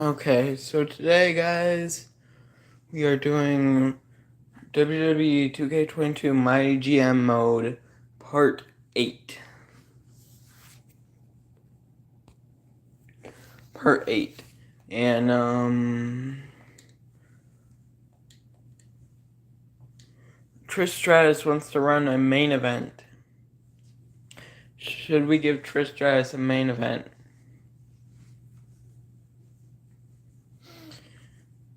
Okay, so today, guys, we are doing WWE 2K22 MyGm mode part 8. Part 8. And, Trish Stratus wants to run a main event. Should we give Trish Stratus a main event?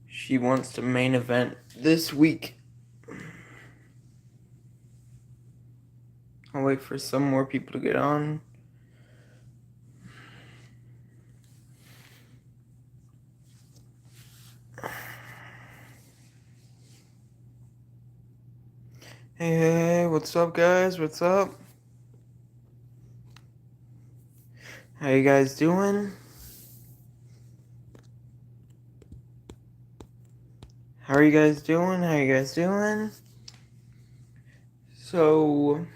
She wants to main event this week. I'll wait for some more people to get on. Hey, what's up, guys? What's up? How you guys doing? How are you guys doing? How you guys doing? So,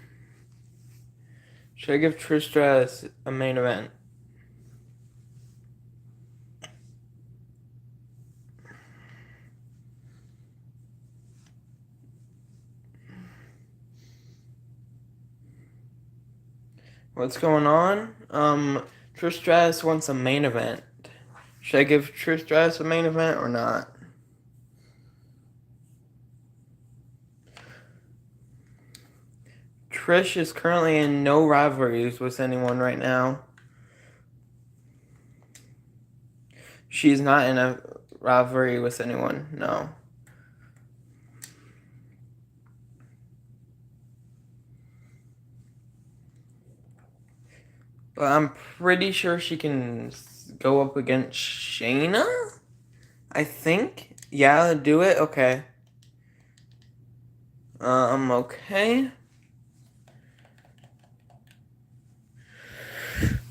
should I give Trish Stratus a main event? What's going on? Trish Stratus wants a main event. Should I give Trish Stratus a main event or not? Trish is currently in no rivalries with anyone right now. She's not in a rivalry with anyone, no. But I'm pretty sure she can go up against Shayna? I think? Yeah, do it? Okay. Okay.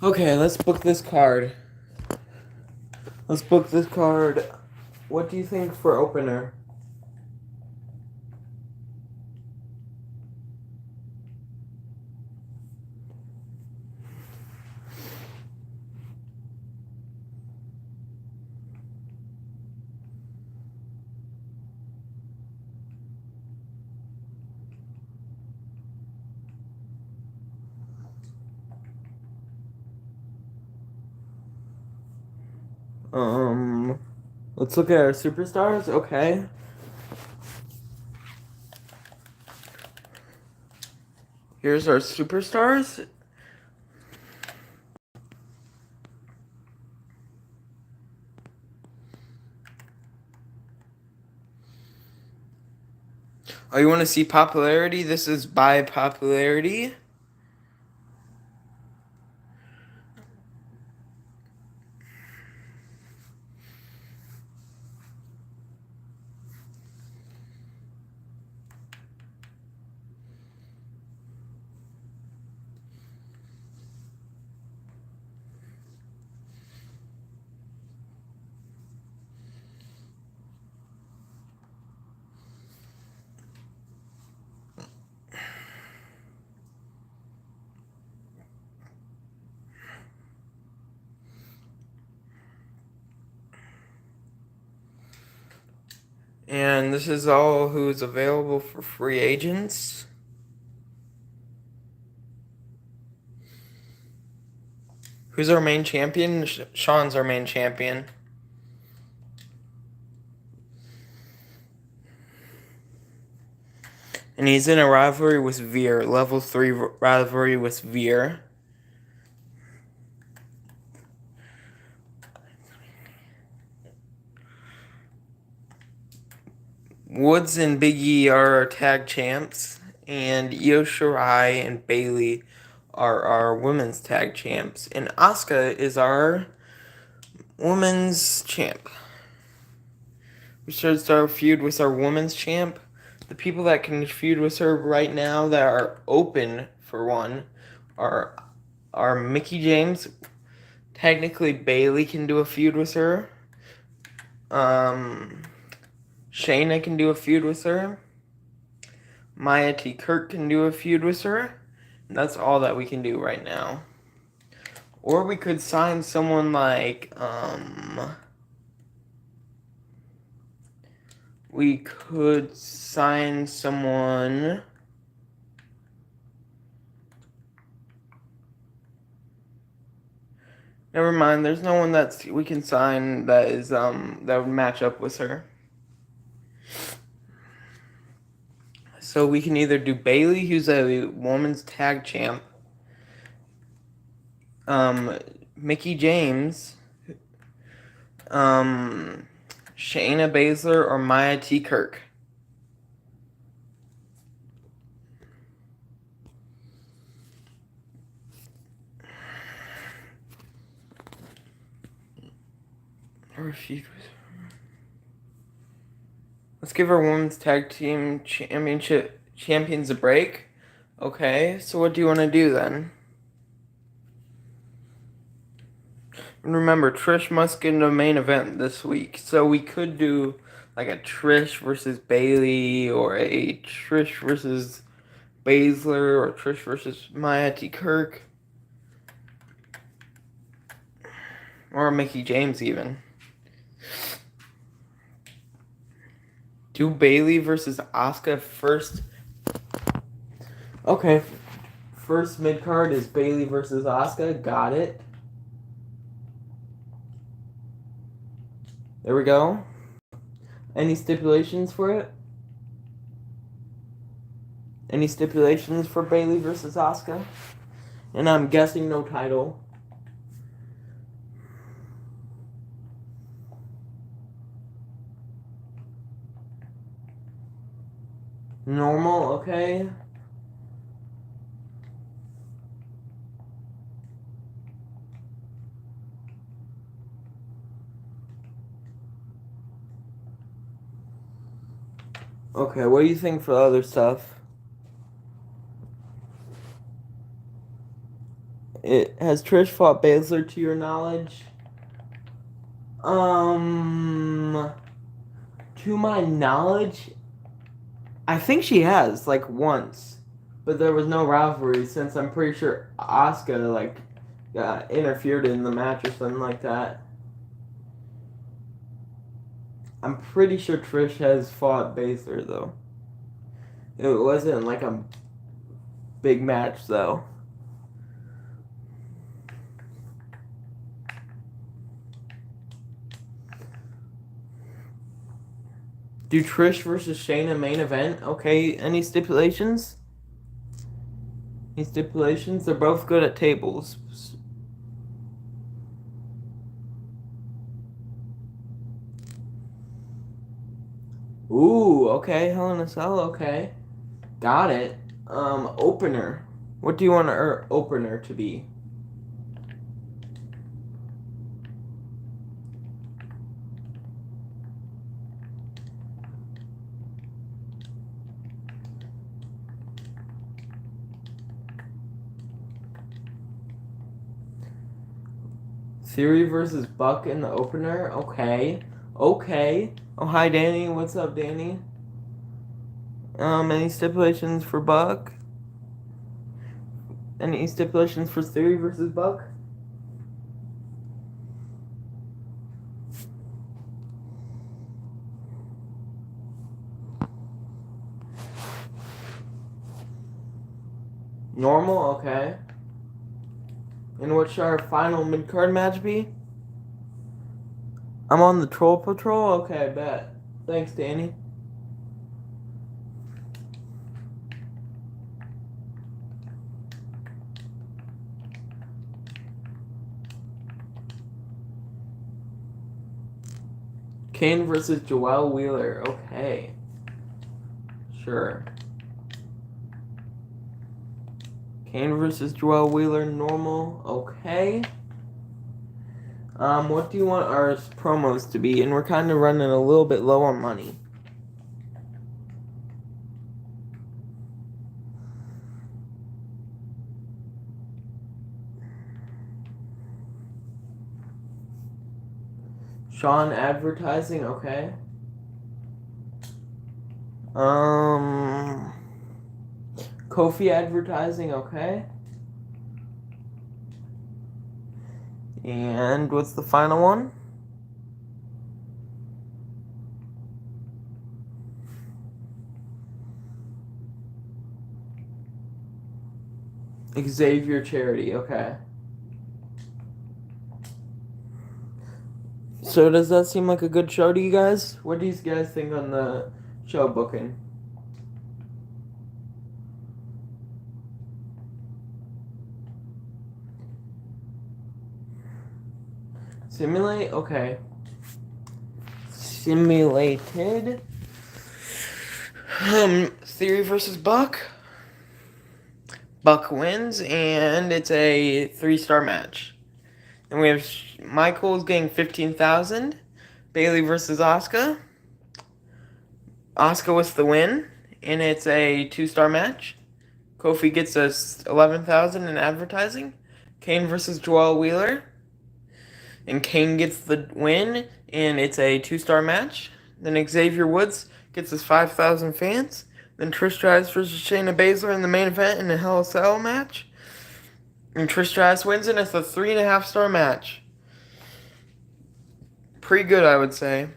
Okay, let's book this card. Let's book this card. What do you think for opener? Let's look at our superstars. Okay. Here's our superstars. Oh, you want to see popularity? This is by popularity. And this is all who's available for free agents. Who's our main champion? Sean's our main champion. And he's in a rivalry with Veer. Level 3 rivalry with Veer. Woods and Big E are our tag champs. And Io Shirai and Bailey are our women's tag champs. And Asuka is our women's champ. We should start a feud with our women's champ. The people that can feud with her right now that are open for one are Mickie James. Technically, Bailey can do a feud with her. Shayna can do a feud with her. Maya T. Kirk can do a feud with her. And that's all that we can do right now. Or we could sign someone like, We could sign someone. Never mind, there's no one that we can sign that is that would match up with her. So we can either do Bailey, who's a woman's tag champ, Mickey James, Shayna Baszler, or Maya T. Kirk. Let's give our women's tag team championship champions a break. Okay, so what do you want to do then? And remember, Trish must get in the main event this week, so we could do like a Trish versus Bailey, or a Trish versus Baszler, or Trish versus Maya T. Kirk, or Mickey James even. Do Bailey versus Asuka first. Okay, first mid card is Bailey versus Asuka. Got it. There we go. Any stipulations for it? Any stipulations for Bailey versus Asuka? And I'm guessing no title. Normal, okay. Okay, what do you think for the other stuff? Has Trish fought Baszler to your knowledge? To my knowledge, I think she has, like, once. But there was no rivalry, since I'm pretty sure Asuka, like, got interfered in the match or something like that. I'm pretty sure Trish has fought Baszler, though. It wasn't, like, a big match, though. Do Trish versus Shayna main event? Okay, any stipulations? Any stipulations? They're both good at tables. Ooh, okay, Hell in a Cell, okay. Got it. Opener. What do you want our opener to be? Theory versus Buck in the opener? Okay. Okay. Oh, hi, Danny. What's up, Danny? Any stipulations for Buck? Any stipulations for Theory versus Buck? Normal? Okay. And what should our final mid-card match be? I'm on the Troll Patrol? Okay, bet. Thanks, Danny. Kane versus Joelle Wheeler. Okay. Sure. Kane versus Joelle Wheeler, normal. Okay. What do you want our promos to be? And we're kind of running a little bit low on money. Sean advertising, okay. Kofi advertising, okay. And what's the final one? Xavier Charity, okay. So does that seem like a good show to you guys? What do you guys think on the show booking? Simulate? Okay. Simulated. Theory versus Buck. Buck wins, and it's a 3-star match. And we have Michaels getting 15,000. Bailey versus Asuka. Asuka with the win, and it's a 2-star match. Kofi gets us 11,000 in advertising. Kane versus Joel Wheeler, and Kane gets the win, and it's a 2-star match. Then Xavier Woods gets us 5,000 fans. Then Trish Stratus versus Shayna Baszler in the main event in a Hell in a Cell match. And Trish Stratus wins, and it's a 3.5-star match. Pretty good, I would say.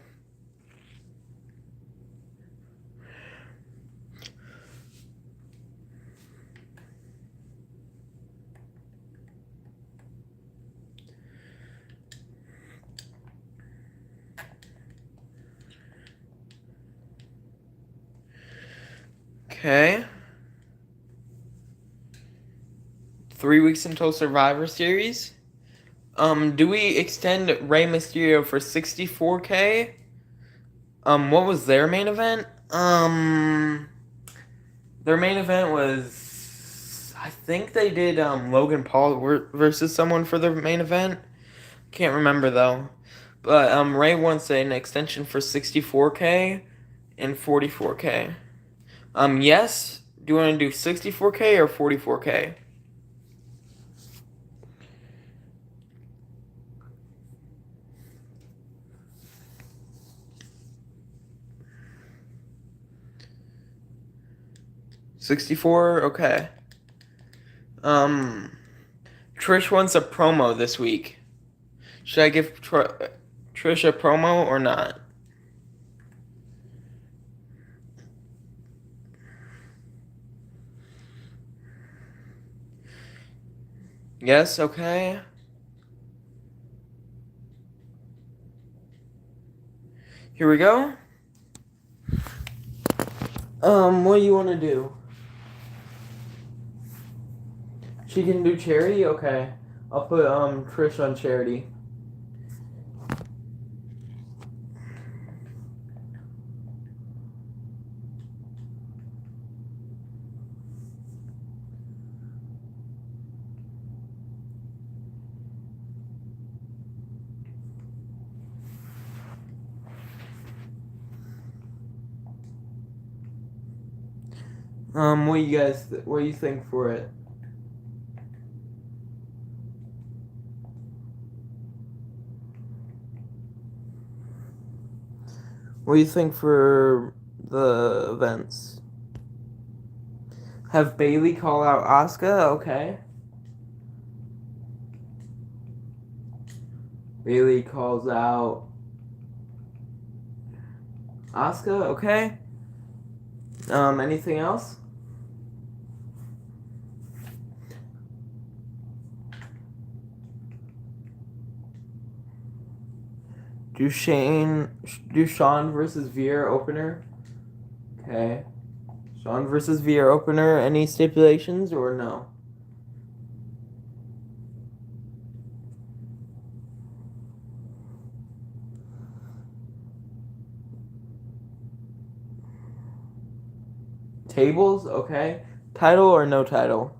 Okay. 3 weeks until Survivor Series. Do we extend Rey Mysterio for 64K? What was their main event? Their main event was, I think they did Logan Paul versus someone for their main event. Can't remember though. But Rey wants an extension for 64K and 44K. Yes. Do you want to do 64K or 44K? $64? Okay. Trish wants a promo this week. Should I give Trish a promo or not? Yes, okay. Here we go. What do you want to do? She can do charity? Okay. I'll put Trish on charity. What do you think for it? What do you think for the events? Have Bailey call out Asuka? Okay. Bailey calls out Asuka? Okay. Anything else? Do Shawn versus Veer opener? Okay. Shawn versus Veer opener. Any stipulations or no? Tables? Okay. Title or no title?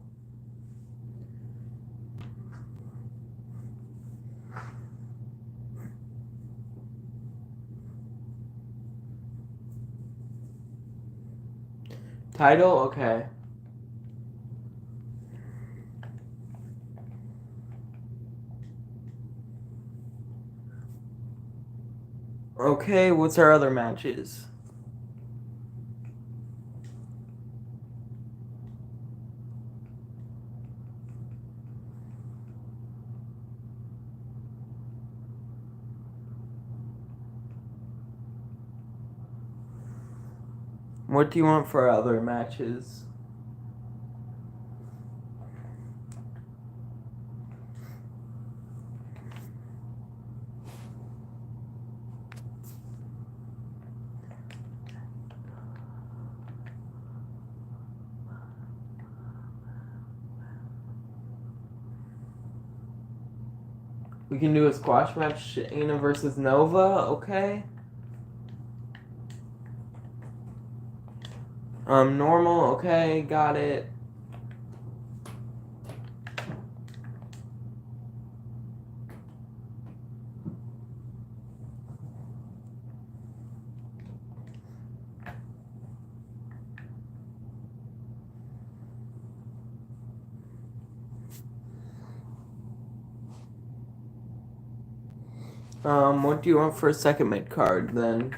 Title? Okay. Okay, what's our other matches? What do you want for our other matches? We can do a squash match, Shayna versus Nova, okay? Normal, okay, got it. What do you want for a second mid card then?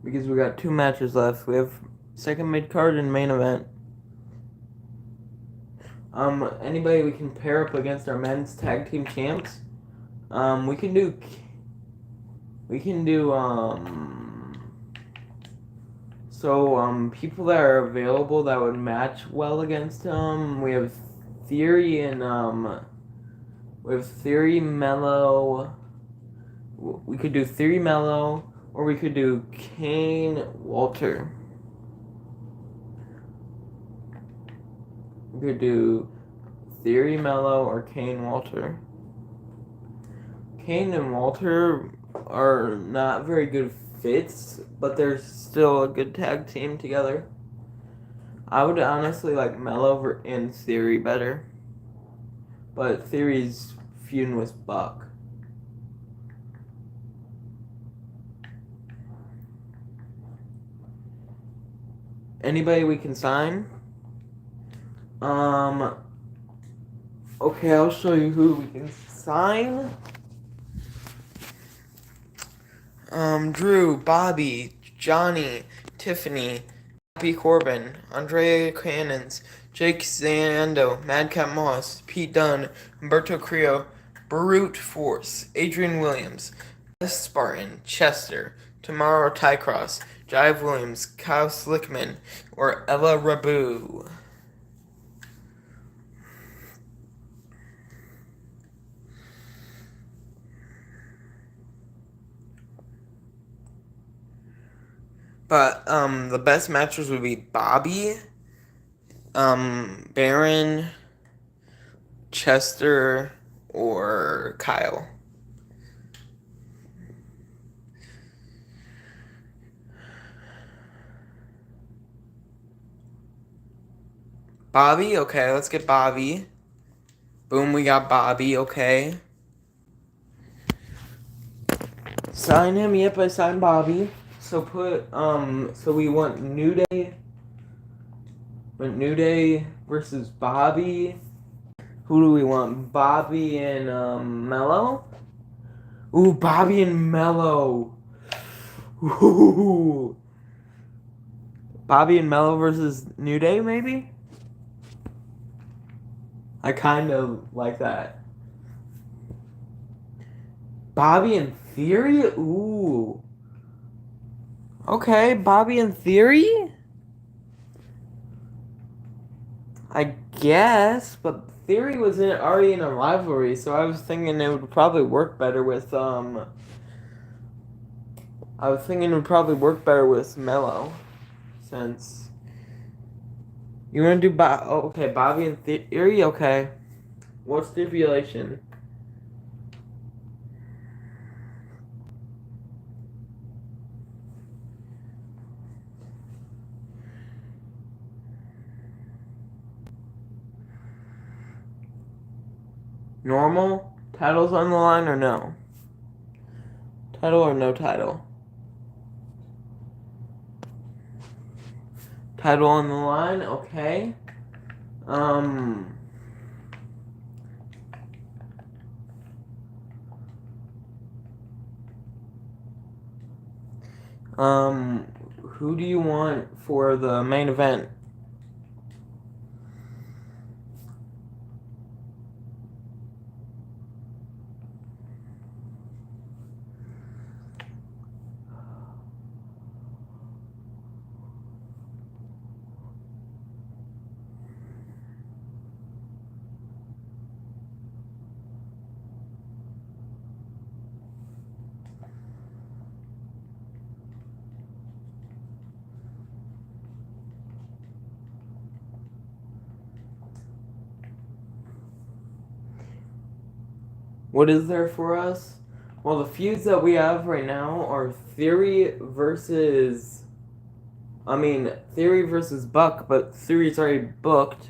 Because we got 2 matches left. We have second mid card and main event. Anybody we can pair up against our men's tag team champs? We can do people that are available that would match well against him. We have Theory and Mello. We could do Theory Mello, or we could do Kane Walter. We could do Theory Mello or Kane Walter. Kane and Walter are not very good fits, but they're still a good tag team together. I would honestly like Mello and Theory better, but Theory's feuding with Buck. Anybody we can sign? Okay, I'll show you who we can sign. Drew, Bobby, Johnny, Tiffany, Happy Corbin, Andrea Cannons, Jake Zando, Madcap Moss, Pete Dunne, Humberto Carrillo, Brute Force, Adrian Williams, S. Spartan, Chester, Tomorrow Tycross, Jive Williams, Kyle Slickman, or Ella Rabu. But the best matches would be Bobby, Baron, Chester, or Kyle. Bobby, okay, let's get Bobby. Boom, we got Bobby, okay. Sign him, yep, I signed Bobby. So so we want New Day versus Bobby. Who do we want? Bobby and Mello? Ooh, Bobby and Mello. Ooh. Bobby and Mello versus New Day, maybe? I kind of like that. Bobby and Theory? Ooh. Okay, Bobby and Theory? I guess, but Theory was already in a rivalry, so I was thinking it would probably work better with Mello, since you want to do okay, Bobby and Theory, okay. What stipulation? Normal? Titles on the line or no? Title or no title? Title on the line, okay. Who do you want for the main event? What is there for us? Well, the feuds that we have right now are Theory versus Buck, but Theory's already booked.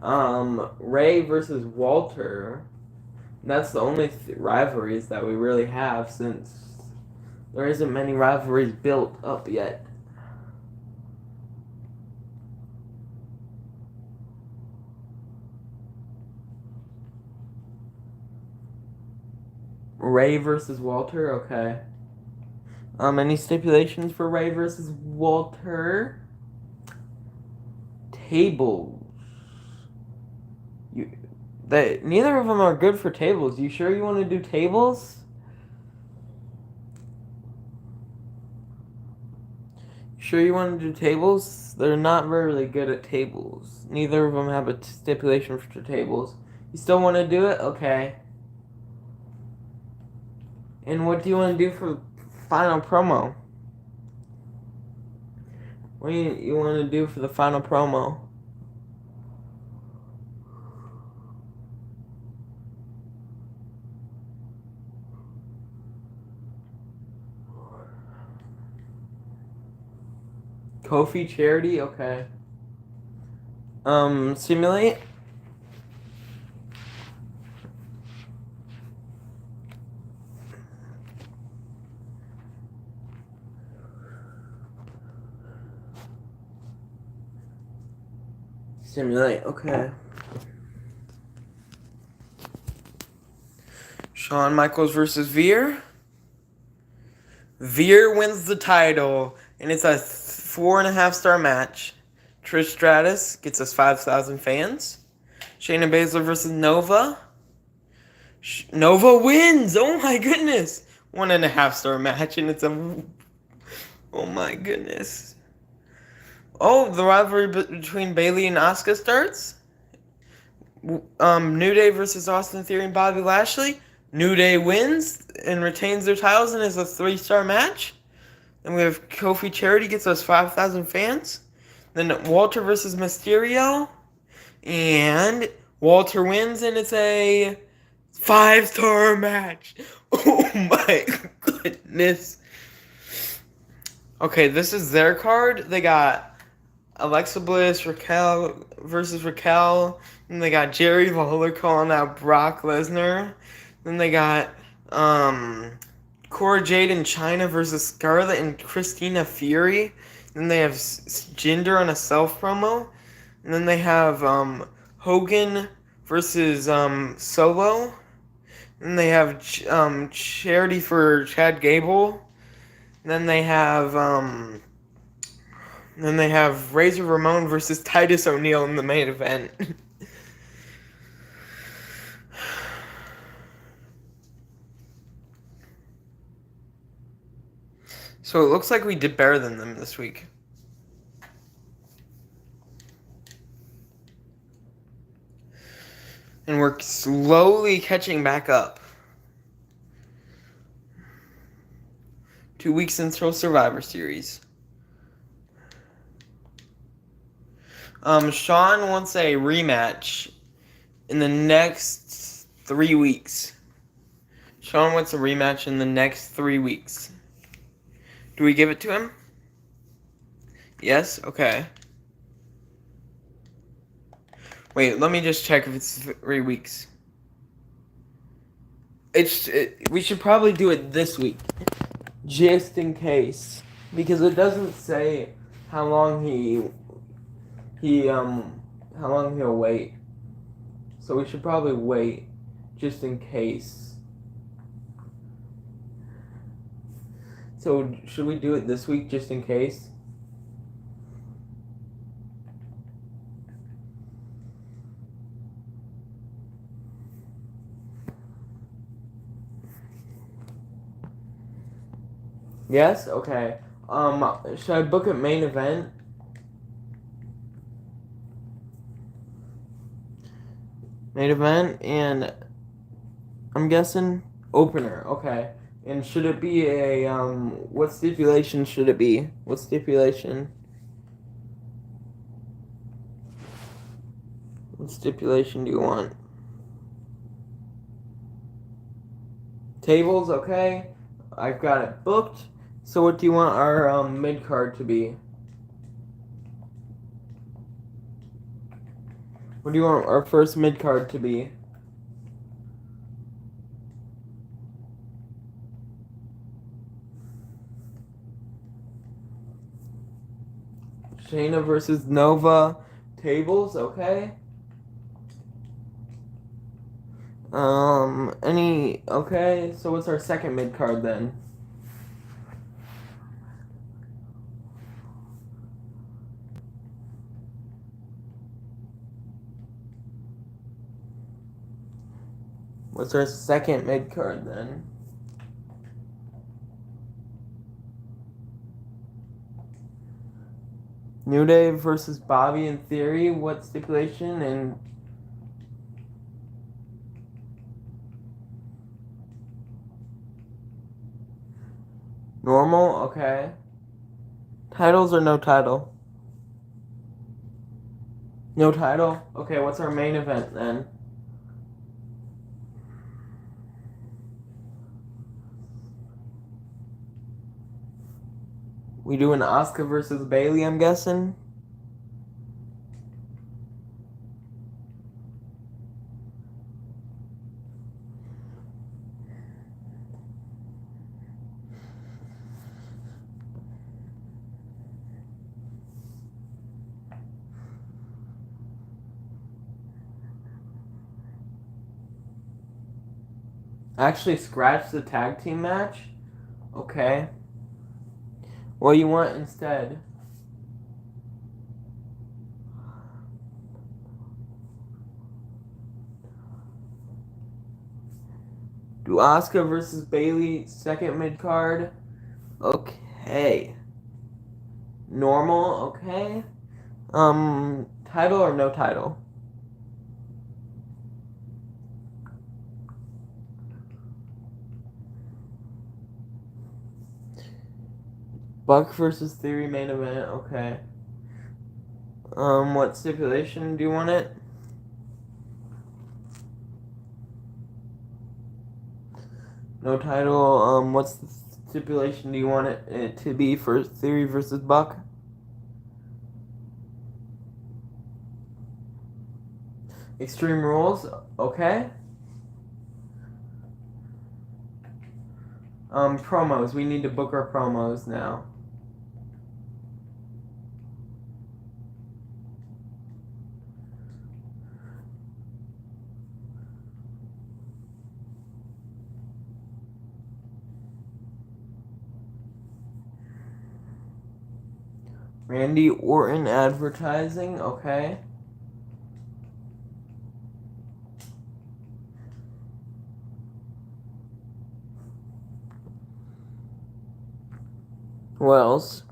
Ray versus Walter. That's the only rivalries that we really have, since there isn't many rivalries built up yet. Ray versus Walter, okay. Any stipulations for Ray versus Walter? Tables. Neither of them are good for tables. You sure you want to do tables? Sure you want to do tables? They're not really good at tables. Neither of them have a stipulation for tables. You still want to do it? Okay. And what do you want to do for final promo? What do you want to do for the final promo? Kofi charity? Okay. Simulate? Simulate, okay. Shawn Michaels versus Veer. Veer wins the title, and it's a 4.5-star match. Trish Stratus gets us 5,000 fans. Shayna Baszler versus Nova. Nova wins! Oh my goodness! 1.5-star match, and it's a... Oh my goodness. Oh, the rivalry between Bayley and Asuka starts. New Day versus Austin Theory and Bobby Lashley. New Day wins and retains their titles and is a 3-star match. Then we have Kofi Charity gets us 5,000 fans. Then Walter versus Mysterio. And Walter wins and it's a 5-star match. Oh my goodness. Okay, this is their card. They got Alexa Bliss, Raquel versus Raquel. And they got Jerry Lawler calling out Brock Lesnar. Then they got Cora Jade and Chyna versus Scarlett and Christina Fury. Then they have Jinder on a self promo. And then they have Hogan versus Solo. And they have charity for Chad Gable. And then they have Razor Ramon versus Titus O'Neil in the main event. So it looks like we did better than them this week. And we're slowly catching back up. 2 weeks until Survivor Series. Sean wants a rematch in the next 3 weeks. Sean wants a rematch in the next 3 weeks. Do we give it to him? Yes? Okay. Wait, let me just check if it's 3 weeks. We should probably do it this week, just in case, because it doesn't say how long how long he'll wait. So we should probably wait, just in case. So should we do it this week, just in case? Yes? Okay. Should I book a main event? Main event, and I'm guessing opener. Okay. And should it be a, what stipulation should it be? What stipulation? What stipulation do you want? Tables, okay. I've got it booked. So what do you want our mid card to be? What do you want our first mid card to be? Shayna versus Nova. Tables, okay. Okay, so what's our second mid card then? What's our second mid card then? New Day versus Bobby in Theory. What stipulation? And normal, okay. Titles or no title? No title? Okay, what's our main event then? We doing Asuka versus Bayley, I'm guessing? Actually, scratch the tag team match? Okay. What do you want instead? Do Asuka versus Bayley second mid card? Okay. Normal, okay. Title or no title? Buck versus Theory main event, okay. What stipulation do you want it? No title, what's the stipulation do you want it to be for Theory versus Buck? Extreme Rules, okay. Promos, we need to book our promos now. Randy Orton advertising, okay. What else?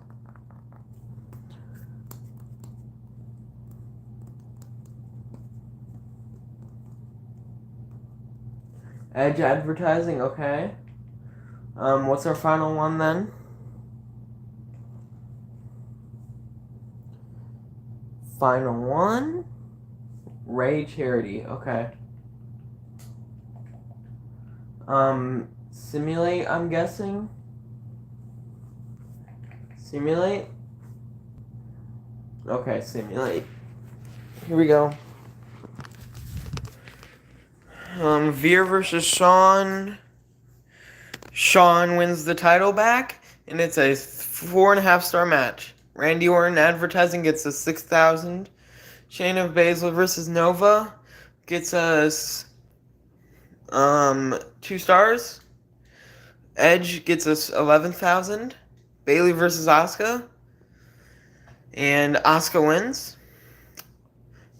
Edge advertising, okay. What's our final one then? Final one? Ray Charity, okay. Simulate, I'm guessing. Simulate? Okay, simulate. Here we go. Veer versus Sean. Sean wins the title back, and it's a 4.5 star match. Randy Orton advertising gets us 6,000. Shayna Baszler versus Nova gets us 2 stars. Edge gets us 11,000. Bayley versus Asuka, and Asuka wins.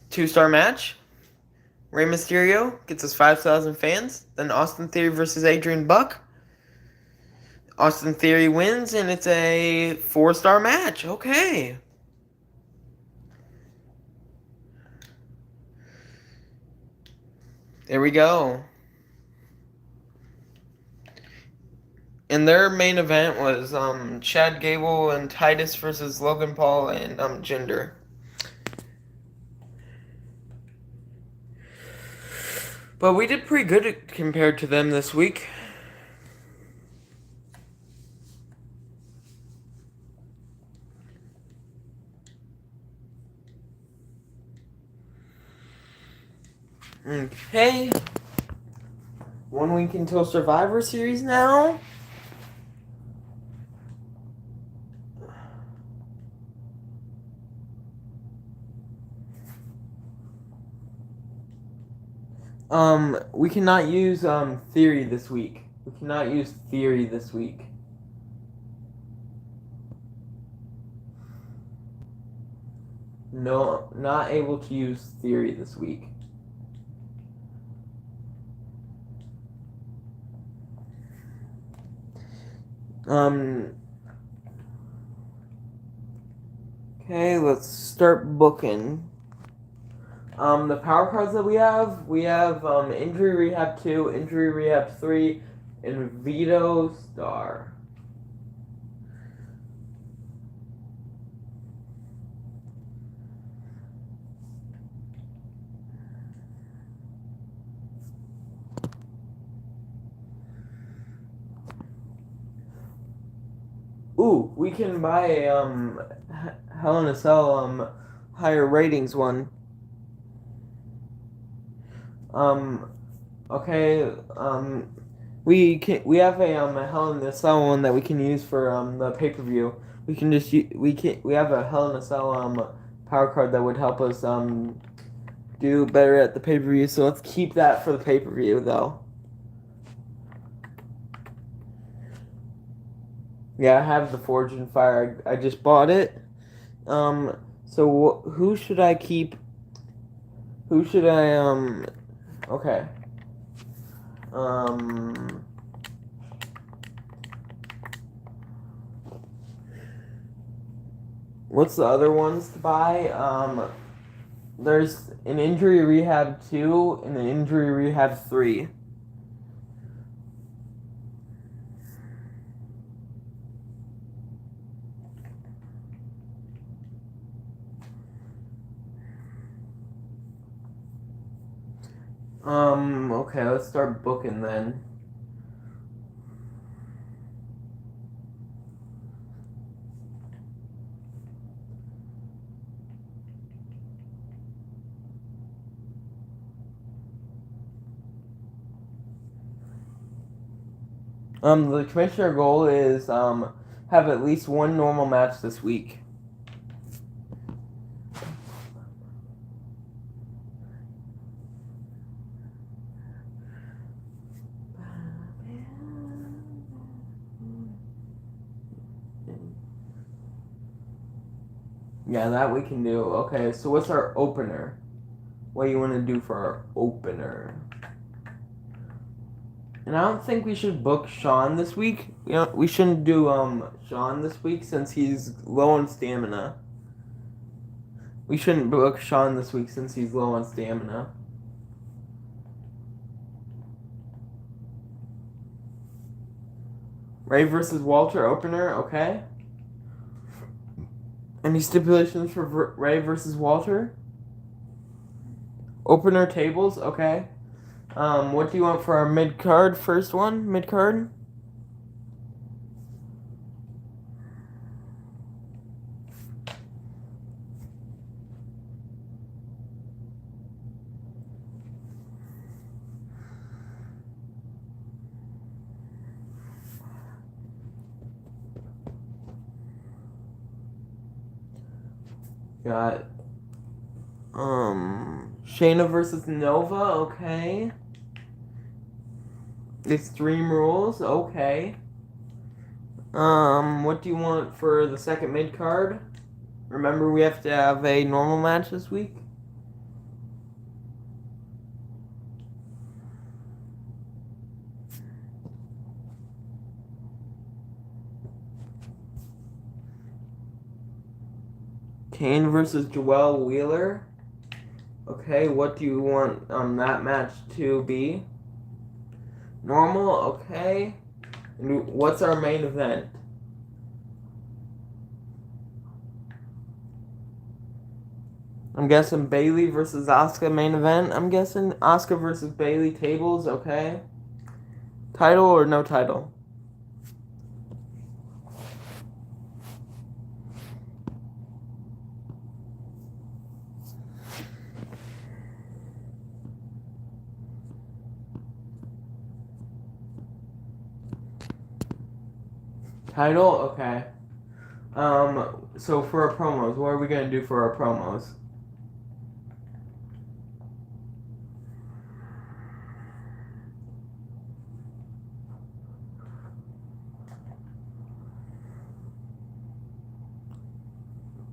2-star match. Rey Mysterio gets us 5,000 fans. Then Austin Theory versus Adrian Buck. Austin Theory wins, and it's a 4-star match. Okay. There we go. And their main event was Chad Gable and Titus versus Logan Paul and Jinder. But we did pretty good compared to them this week. Okay. 1 week until Survivor Series now. We cannot use theory this week. We cannot use theory this week. No, not able to use theory this week. Okay, let's start booking. The power cards that we have Injury Rehab 2, Injury Rehab 3, and Veto Star. Ooh, we can buy a Hell in a Cell higher ratings one. Okay, we have a Hell in a Cell one that we can use for the pay-per-view. We can just we have a Hell in a Cell power card that would help us do better at the pay-per-view. So let's keep that for the pay-per-view though. Yeah, I have the Forge and Fire. I just bought it. So who should I keep? Who should I Okay. What's the other ones to buy? There's an Injury Rehab 2 and an Injury Rehab 3. Okay, let's start booking then. The commissioner goal is have at least one normal match this week. Yeah, that we can do. Okay, so what's our opener? What do you want to do for our opener? And I don't think we should book Sean this week. We shouldn't do Sean this week since he's low on stamina. We shouldn't book Sean this week since he's low on stamina. Ray versus Walter opener, okay. Any stipulations for Ray versus Walter? Opener tables, okay. What do you want for our mid-card first one? Mid-card? Got Shayna versus Nova, okay. Extreme Rules, okay. What do you want for the second mid card? Remember we have to have a normal match this week? Kane versus Joelle Wheeler. Okay, what do you want that match to be? Normal, okay. And what's our main event? I'm guessing Bailey versus Asuka main event. I'm guessing Asuka versus Bailey tables, okay. Title or no title? Title? Okay. So for our promos, what are we gonna do for our promos?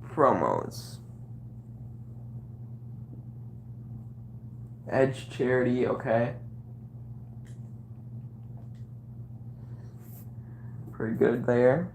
Promos. Edge charity, okay. Pretty good there.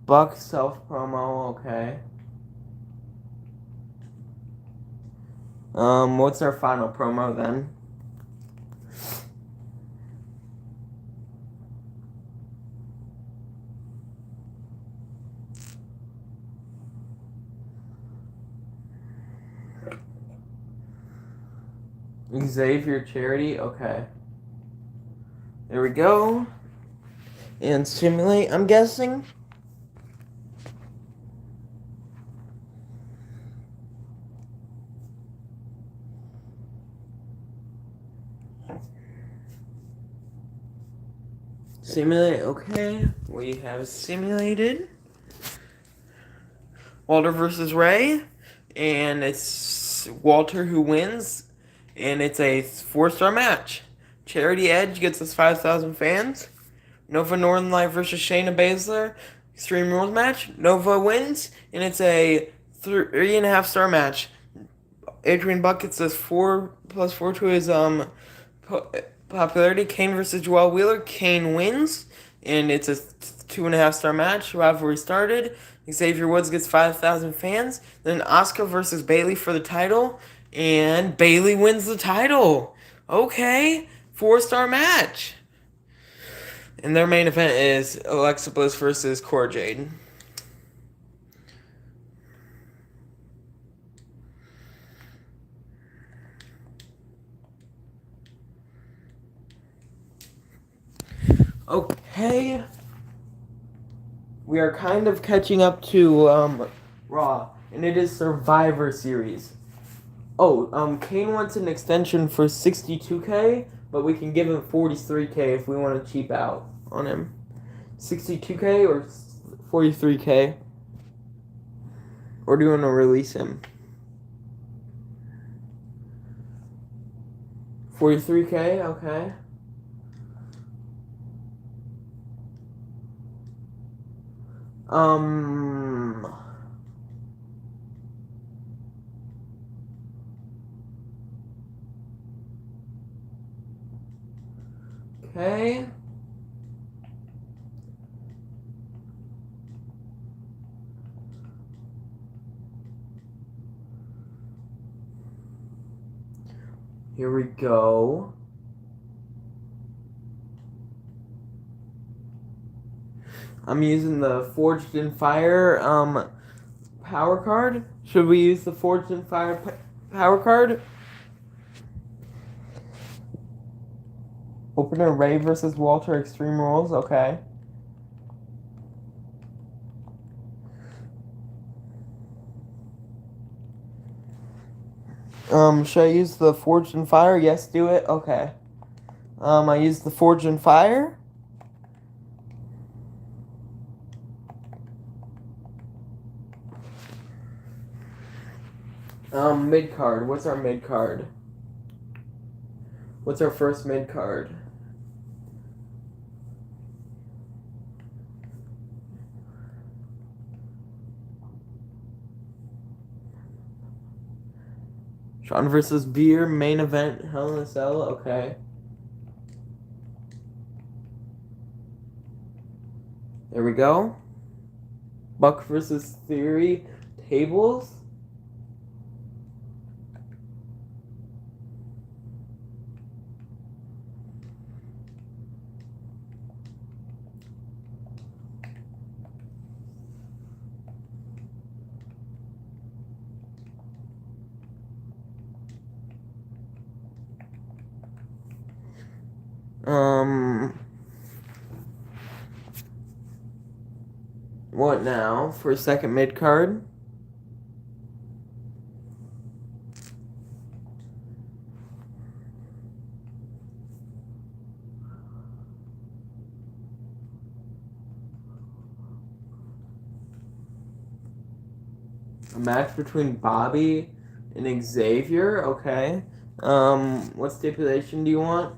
Buck self promo, okay. What's our final promo then? Xavier charity, okay. There we go. And simulate, I'm guessing. Simulate, okay. We have simulated Walter versus Ray, and it's Walter who wins, and it's a 4-star match. Charity Edge gets us 5,000 fans. Nova Northern Light versus Shayna Baszler, Extreme Rules match. Nova wins, and it's a 3.5-star match. Adrian Buck gets us 4+4 to his popularity. Kane versus Joel Wheeler. Kane wins, and it's a 2.5-star match. Rivalry started. Xavier Woods gets 5,000 fans. Then Asuka versus Bayley for the title, and Bayley wins the title. Okay, 4-star match. And their main event is Alexa Bliss versus Cora Jade. Okay. We are kind of catching up to Raw, and it is Survivor Series. Oh, Kane wants an extension for 62K, but we can give him 43K if we want to cheap out on him. 62K or 43K? Or do you want to release him? 43K, okay. Okay. Here we go. I'm using the Forged in Fire power card. Should we use the Forged in Fire power card? Opener Ray versus Walter Extreme Rules, okay. Should I use the Forged in Fire? Yes, do it. Okay. I use the Forged in Fire. Mid card. What's our mid card? What's our first mid card? Sean versus Beer, main event, Hell in a Cell, okay. There we go. Buck versus Theory, tables. Um, what now for second mid card? A match between Bobby and Xavier. Okay. What stipulation do you want?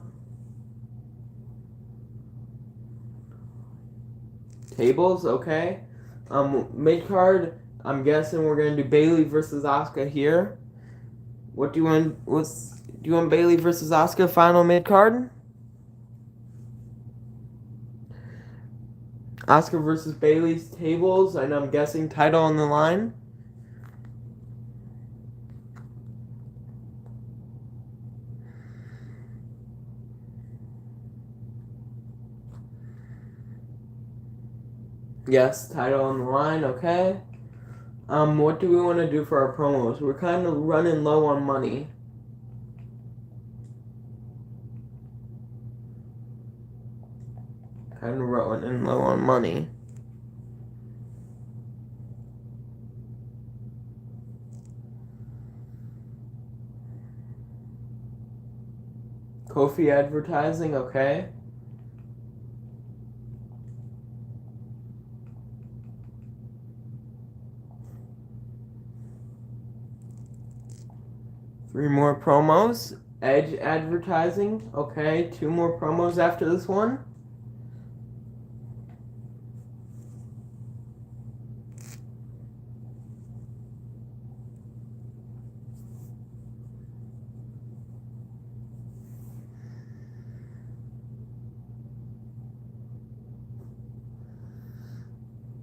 Tables. Okay. Mid card. I'm guessing we're gonna do Bailey versus Asuka here. What do you want? Do you want Bailey versus Asuka final mid card? Asuka versus Bailey's tables, and I'm guessing title on the line. Yes, title on the line. Okay. What do we want to do for our promos? We're kind of running low on money. Kind of running low on money. Kofi advertising, okay. Three more promos. Edge advertising, okay. Two more promos after this one.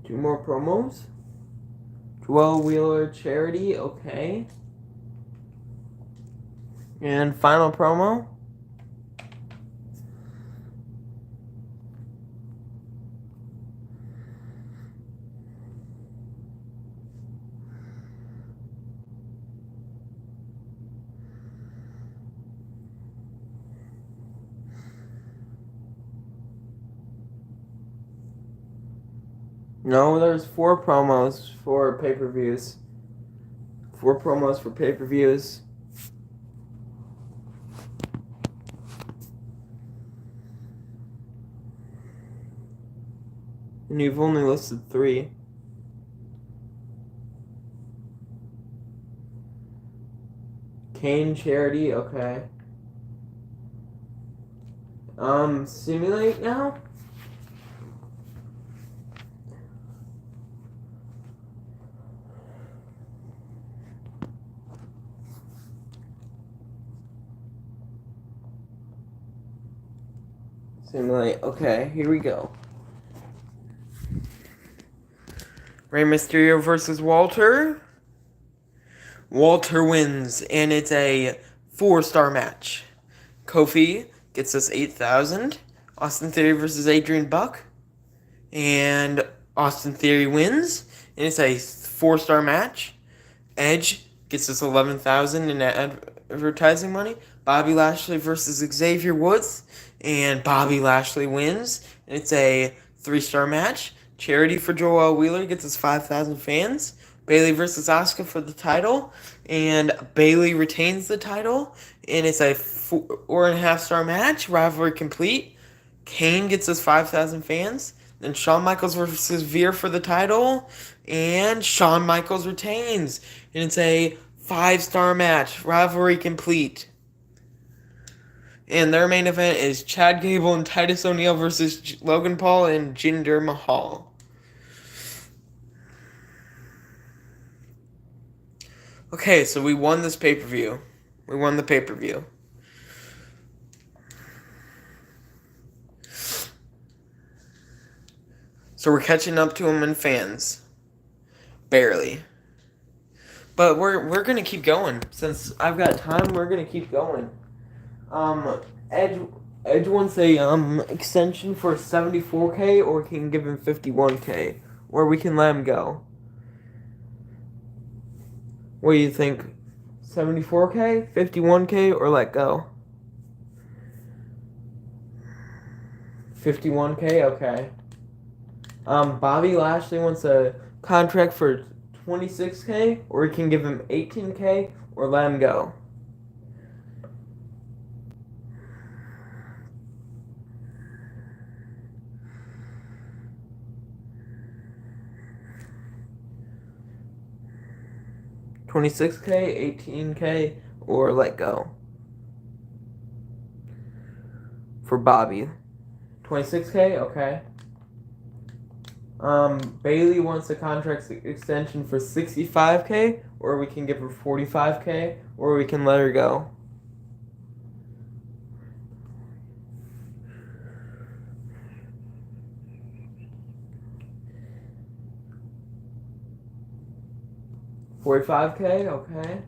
Two more promos. Joel Wheeler charity, okay. And final promo. No, there's four promos for pay-per-views. Four promos for pay-per-views. And you've only listed three. Kane charity, okay. Simulate now? Simulate, okay, here we go. Rey Mysterio versus Walter. Walter wins, and it's a 4-star match. Kofi gets us 8,000. Austin Theory versus Adrian Buck. And Austin Theory wins, and it's a 4-star match. Edge gets us 11,000 in advertising money. Bobby Lashley versus Xavier Woods, and Bobby Lashley wins, and it's a 3-star match. Charity for Joel Wheeler gets us 5,000 fans. Bailey versus Asuka for the title, and Bailey retains the title, and it's a 4.5-star match. Rivalry complete. Kane gets us 5,000 fans. Then Shawn Michaels versus Veer for the title, and Shawn Michaels retains, and it's a 5-star match. Rivalry complete. And their main event is Chad Gable and Titus O'Neil versus Logan Paul and Jinder Mahal. Okay, so we won this pay-per-view. We won the pay-per-view. So we're catching up to them in fans. Barely. But we're gonna keep going. Since I've got time, we're gonna keep going. Edge wants a extension for 74K, or we can give him 51K, or we can let him go. What do you think? 74K, 51K, or let go? 51K, okay. Bobby Lashley wants a contract for 26K, or we can give him 18K, or let him go. $26K, $18K, or let go. For Bobby. 26K, okay. Bailey wants a contract extension for 65K, or we can give her 45K, or we can let her go. $45K, okay.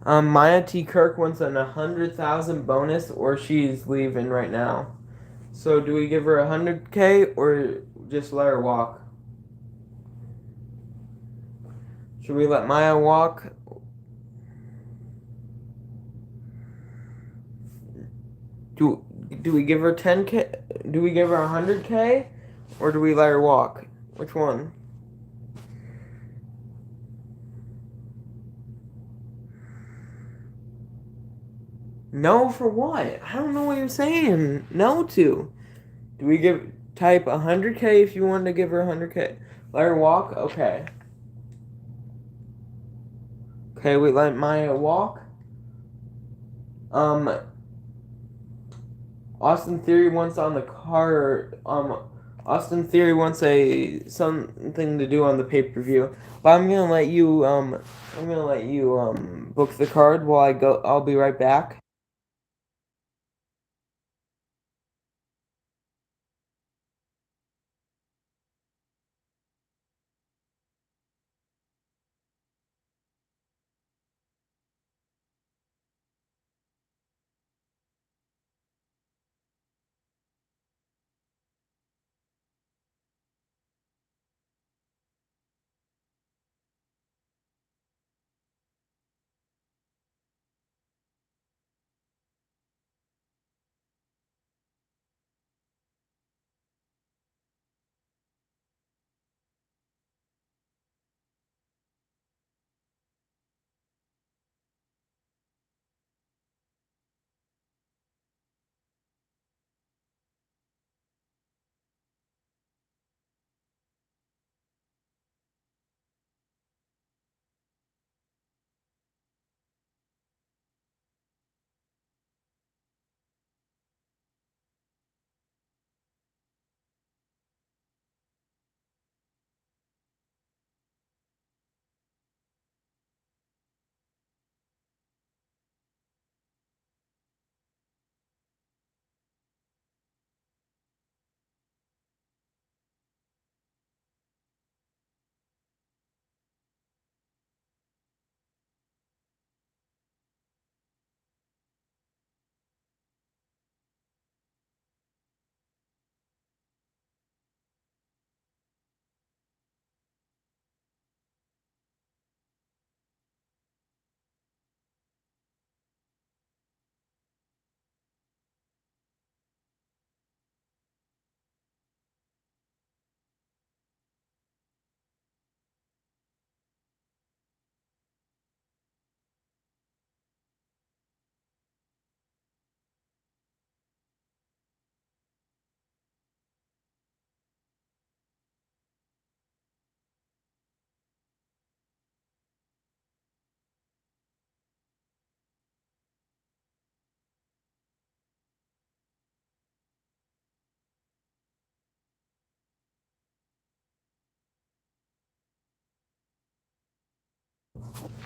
Maya T. Kirk wants an 100,000 bonus, or she's leaving right now. So do we give her 100K, or just let her walk? Should we let Maya walk? Do we give her 10K? Do we give her 100K, or do we let her walk? Which one? No for what? I don't know what you're saying. No to. Do we type 100K if you wanted to give her 100K? Let her walk? Okay. Okay, we let Maya walk. Austin Theory wants on the card. Austin Theory wants something to do on the pay-per-view. But I'm gonna let you book the card while I go. I'll be right back.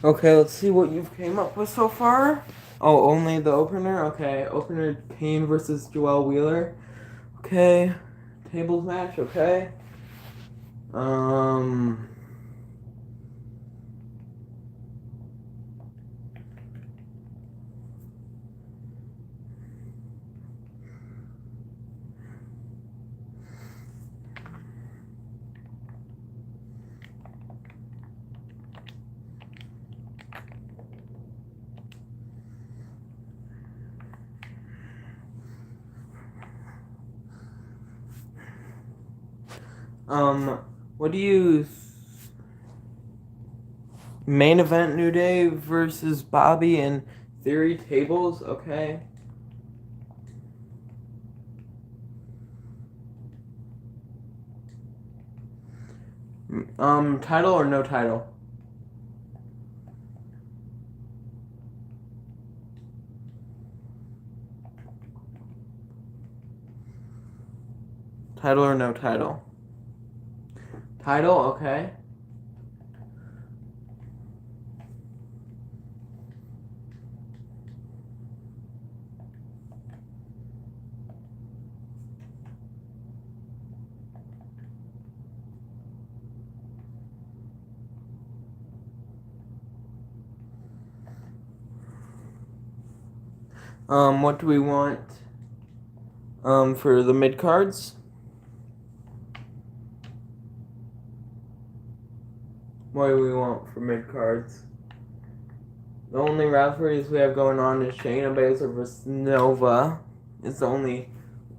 Okay, let's see what you've came up with so far. Oh, only the opener? Okay, opener Kane versus Joel Wheeler. Okay, tables match, okay. Um, What do you main event New Day versus Bobby and Theory tables? Okay. Title or no title? Title or no title? Title, okay. What do we want? For the mid cards? What do we want for mid cards? The only rivalries we have going on is Shayna Baszler versus Nova. It's the only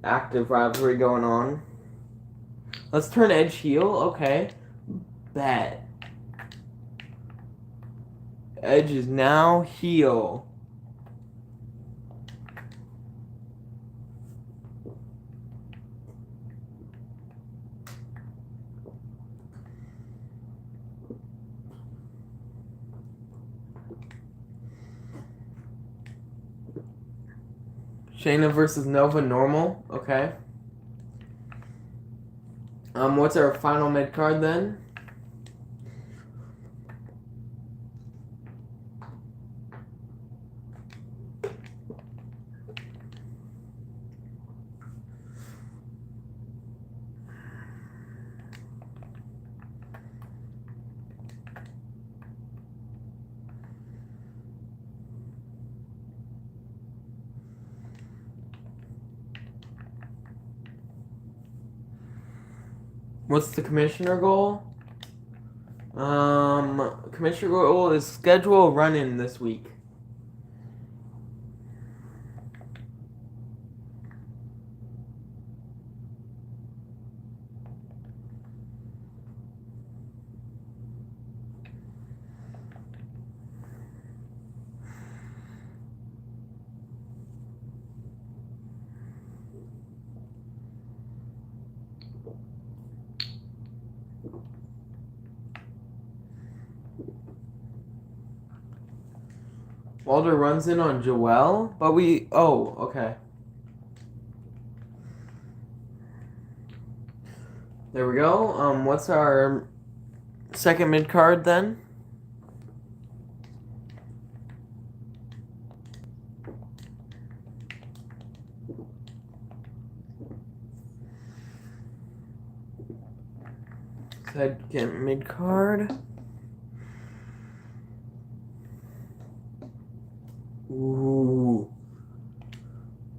active rivalry going on. Let's turn Edge heel. Okay. Bet. Edge is now heel. Shayna versus Nova normal. Okay. What's our final mid card then? What's the commissioner goal? Commissioner goal is schedule a run-in this week. Walter runs in on Joelle, but we... Oh, okay. There we go. What's our second mid-card then? Second mid-card. Ooh.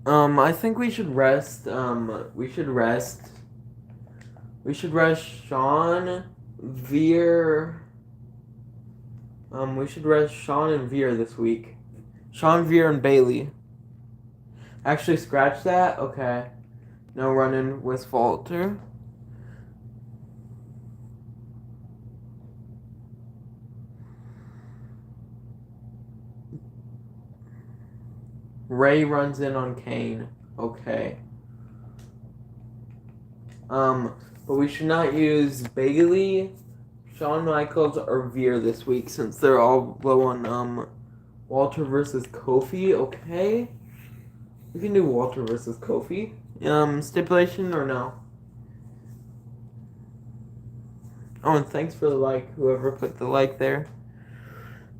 I think we should rest. We should rest Sean, Veer. We should rest Sean and Veer this week. Sean, Veer, and Bailey. Actually, scratch that. Okay. No run-in with Walter. Ray runs in on Kane. Okay. But we should not use Bailey, Shawn Michaels, or Veer this week since they're all low on Walter versus Kofi. Okay. We can do Walter versus Kofi. Stipulation or no? Oh, and thanks for the like, whoever put the like there.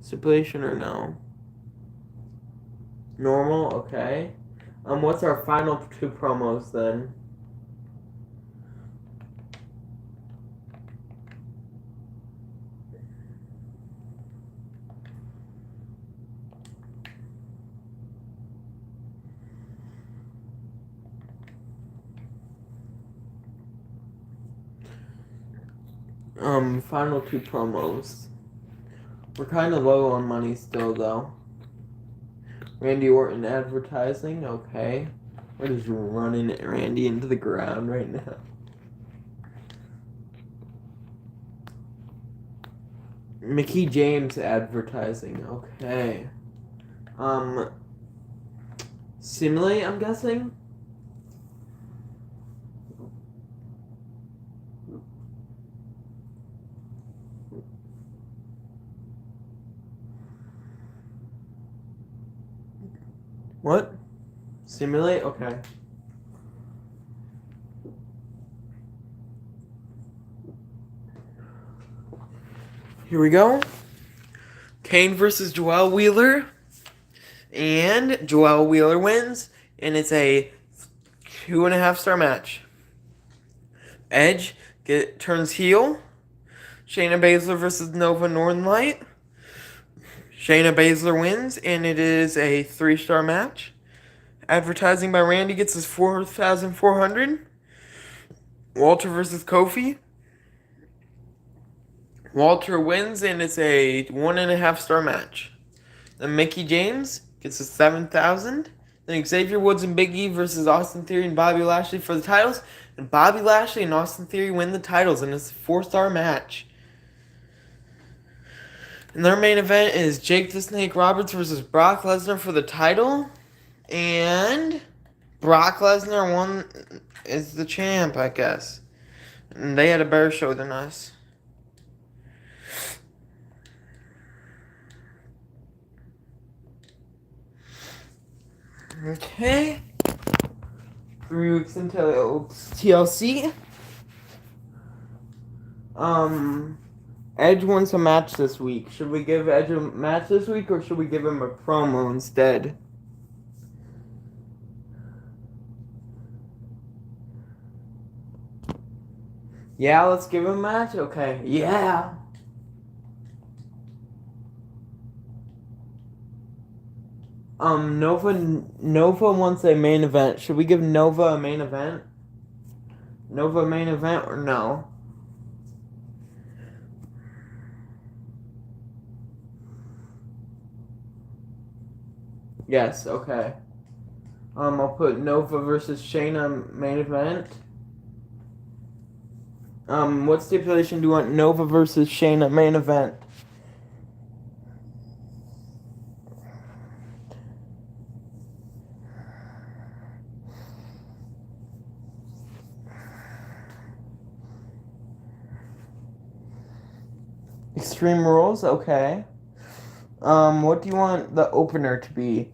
Stipulation or no? Normal, okay. What's our final two promos then? Final two promos. We're kind of low on money still, though. Randy Orton advertising, okay. We're just running Randy into the ground right now. Mickey James advertising. Okay. Simulate, I'm guessing? What? Simulate? Okay. Here we go. Kane versus Joel Wheeler. And Joel Wheeler wins. And it's a 2.5-star match. Edge turns heel. Shayna Baszler versus Nova Northern Light. Shayna Baszler wins, and it is a 3-star match. Advertising by Randy gets us 4,400. Walter versus Kofi. Walter wins, and it's a 1.5-star match. Then Mickey James gets us 7,000. Then Xavier Woods and Big E versus Austin Theory and Bobby Lashley for the titles. And Bobby Lashley and Austin Theory win the titles, and it's a 4-star match. And their main event is Jake the Snake Roberts versus Brock Lesnar for the title. And Brock Lesnar is the champ, I guess. And they had a better show than us. Okay. 3 weeks until TLC. Edge wants a match this week. Should we give Edge a match this week, or should we give him a promo instead? Yeah, let's give him a match? Okay. Yeah. Nova wants a main event. Should we give Nova a main event? Nova main event or no? Yes, okay. I'll put Nova versus Shayna main event. What stipulation do you want Nova versus Shayna main event? Extreme Rules, okay. What do you want the opener to be?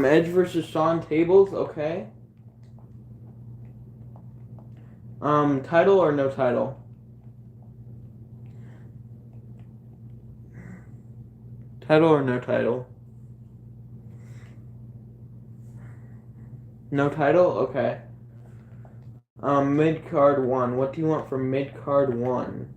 Edge versus Shawn Tables, okay. Title or no title? Title or no title? No title? Okay. Mid-card 1. What do you want for mid-card 1?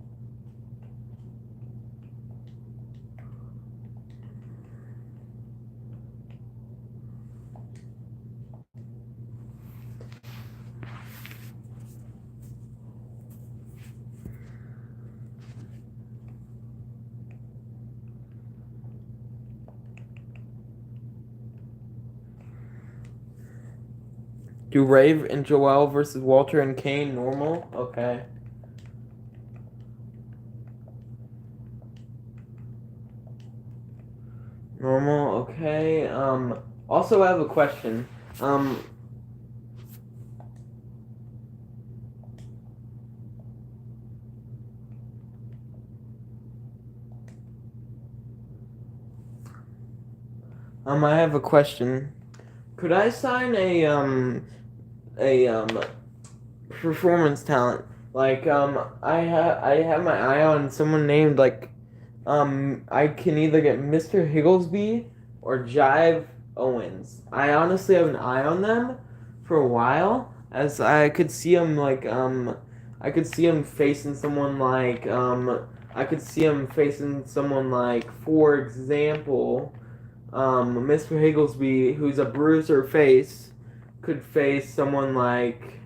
Do Rave and Joel versus Walter and Kane normal? Okay. Normal, okay. Also I have a question. I have a question. Could I sign a performance talent? Like, I have my eye on someone named, like, I can either get Mr. Higglesby or Jive Owens. I honestly have an eye on them for a while, as I could see him, like, I could see him facing someone like, for example, Mr. Higglesby, who's a bruiser face, could face someone like,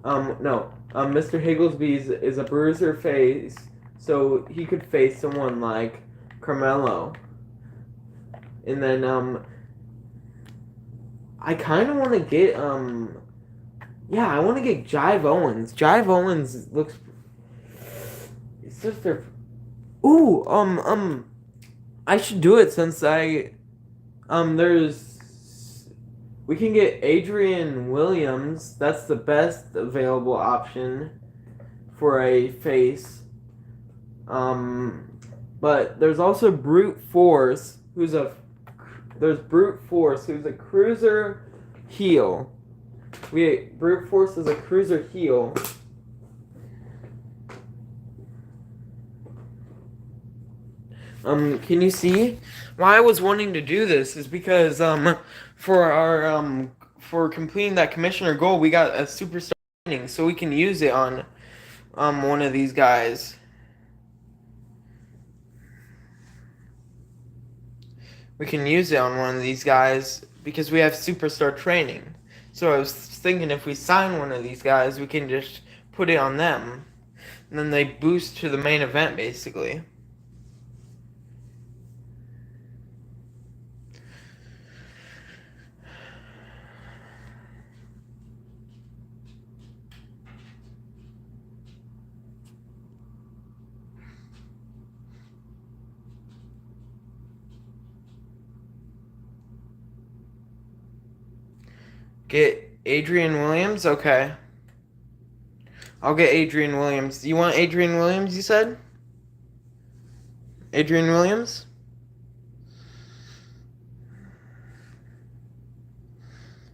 Mr. Higglesby is a bruiser face, So he could face someone like Carmelo. And then I kind of want to get yeah, I want to get Jive Owens. Jive Owens looks, it's just their, ooh, I should do it since there's, we can get Adrian Williams. That's the best available option for a face. But there's also Brute Force, there's Brute Force, who's a cruiser heel. Brute Force is a cruiser heel. Can you see? Why I was wanting to do this is because, for completing that commissioner goal, we got a superstar training, so we can use it on, one of these guys. We can use it on one of these guys because we have superstar training. So I was thinking if we sign one of these guys, we can just put it on them. And then they boost to the main event, basically. Get Adrian Williams? Okay. I'll get Adrian Williams. You want Adrian Williams, you said? Adrian Williams?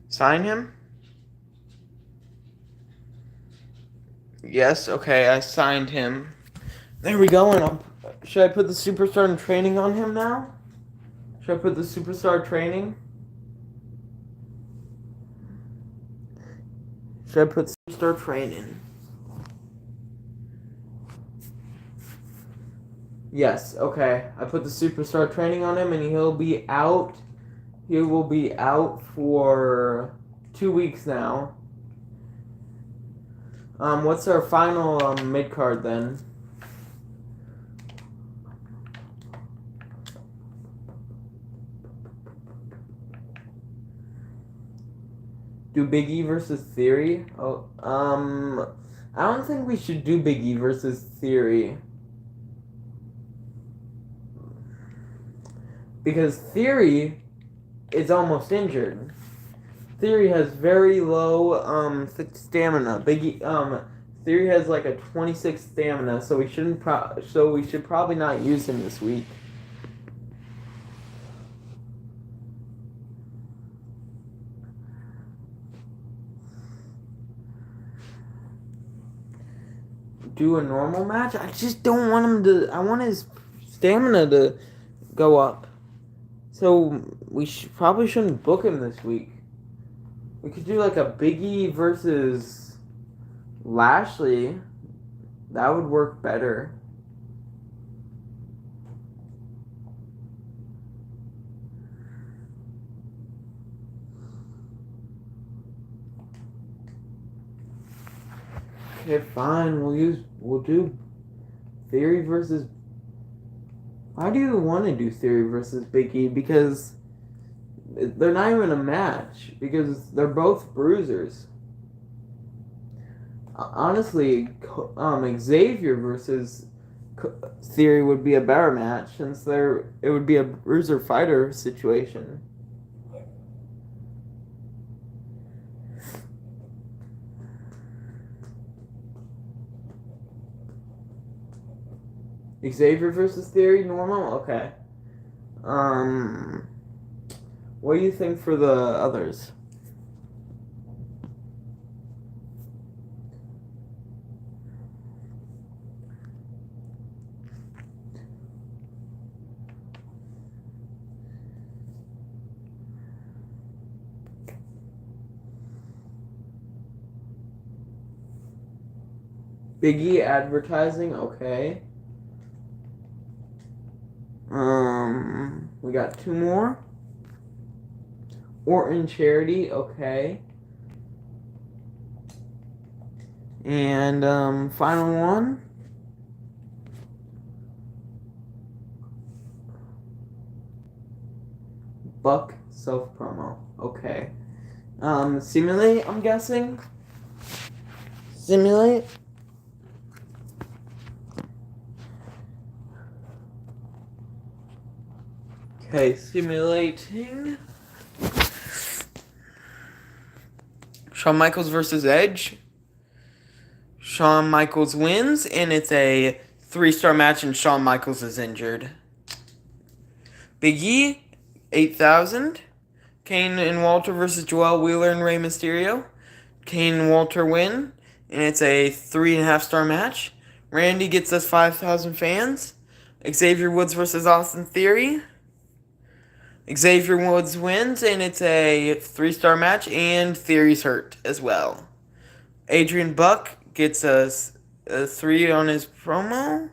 Sign him? Yes, okay, I signed him. There we go, and should I put the superstar training on him now? Should I put the superstar training? Should I put superstar training? Yes, okay. I put the superstar training on him, and he'll be out. He will be out for 2 weeks now. What's our final mid card then? Do Big E versus Theory? Oh, I don't think we should do Big E versus Theory. Because Theory is almost injured. Theory has very low stamina. Theory has like a 26 stamina, so we should probably not use him this week. Do a normal match? I just don't want him to. I want his stamina to go up. So we probably shouldn't book him this week. We could do like a Big E versus Lashley. That would work better. Okay, fine. We'll do Theory versus. Why do you want to do Theory versus Big E? Because they're not even a match. Because they're both bruisers. Honestly, Xavier versus Theory would be a better match since it would be a bruiser fighter situation. Xavier versus Theory, normal? Okay. What do you think for the others? Big E advertising, okay. We got 2 more. Orton charity, okay. And final one. Buck self promo. Okay. Simulate, I'm guessing? Simulate? Okay, simulating. Shawn Michaels versus Edge. Shawn Michaels wins, and it's a 3-star match, and Shawn Michaels is injured. Big E, 8,000. Kane and Walter versus Joel Wheeler and Rey Mysterio. Kane and Walter win, and it's a 3.5-star match. Randy gets us 5,000 fans. Xavier Woods versus Austin Theory. Xavier Woods wins, and it's a 3-star match, and Theory's hurt as well. Adrian Buck gets us a 3 on his promo.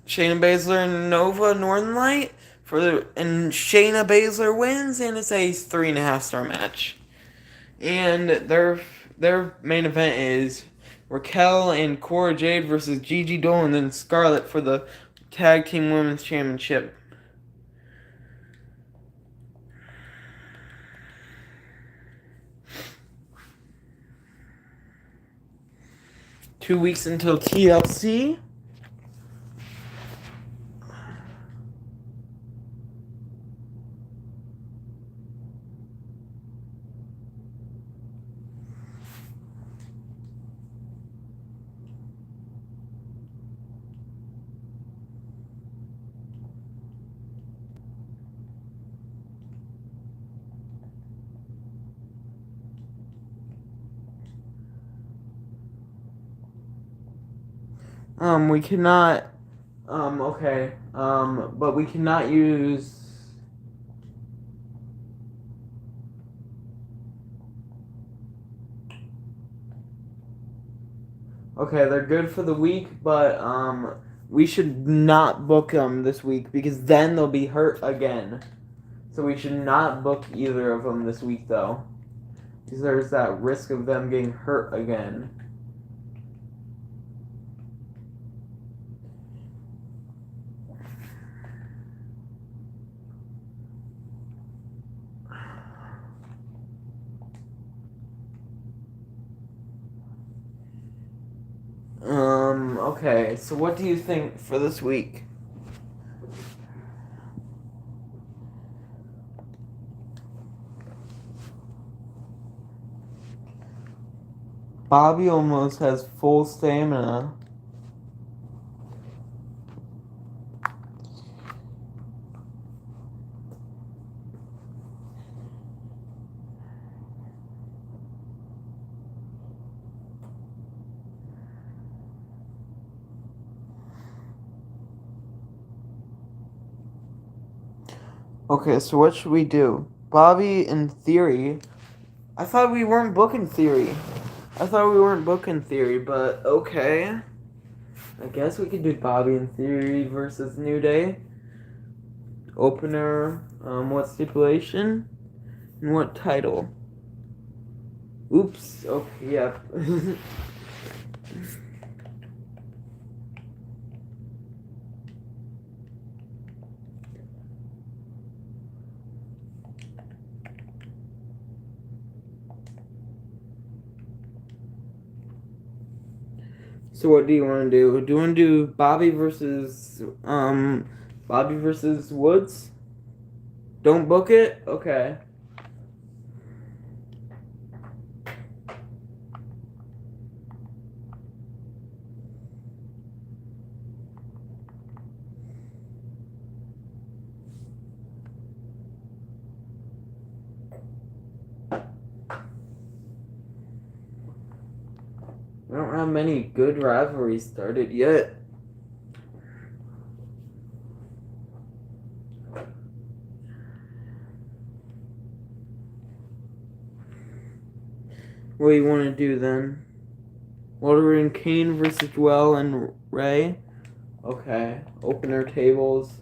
Shayna Baszler and Nova Northern Light and Shayna Baszler wins, and it's a 3.5-star match. And their main event is Raquel and Cora Jade versus Gigi Dolan and Scarlett for the Tag Team Women's Championship. Two weeks until TLC. We cannot, okay, but we cannot use, okay, they're good for the week, but, we should not book them this week, because then they'll be hurt again. So we should not book either of them this week, though, because there's that risk of them getting hurt again. Okay, so what do you think for this week? Bobby almost has full stamina. Okay, so what should we do? Bobby in Theory. I thought we weren't booking Theory. But okay. I guess we could do Bobby in Theory versus New Day. Opener, what stipulation? And what title? Oops. Okay, yep. So what do you want to do? Do you want to do Bobby versus Woods? Don't book it? Okay. We don't have many good rivalries started yet. What do you want to do then? Walter and Kane versus Joel and Ray. Okay. Opener tables.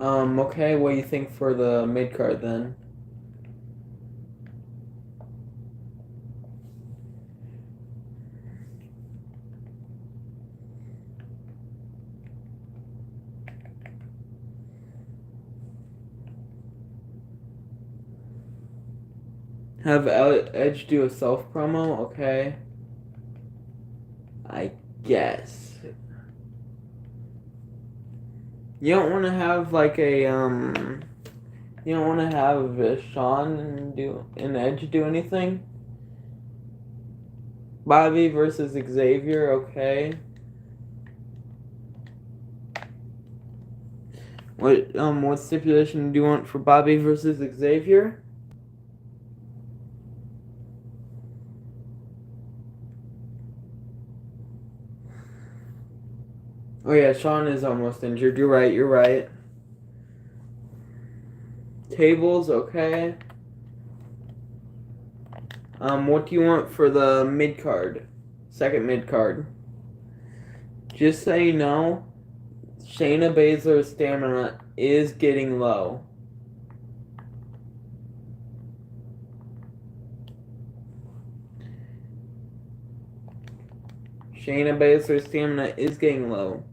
Okay, what do you think for the mid card then? Have Edge do a self promo? Okay. I guess. You don't want to have like a You don't want to have Sean and Edge do anything. Bobby versus Xavier. Okay. What stipulation do you want for Bobby versus Xavier? Oh yeah, Sean is almost injured. You're right. You're right. Tables, okay. What do you want for the mid card? Second mid card. Just so you know, Shayna Baszler's stamina is getting low. Shayna Baszler's stamina is getting low.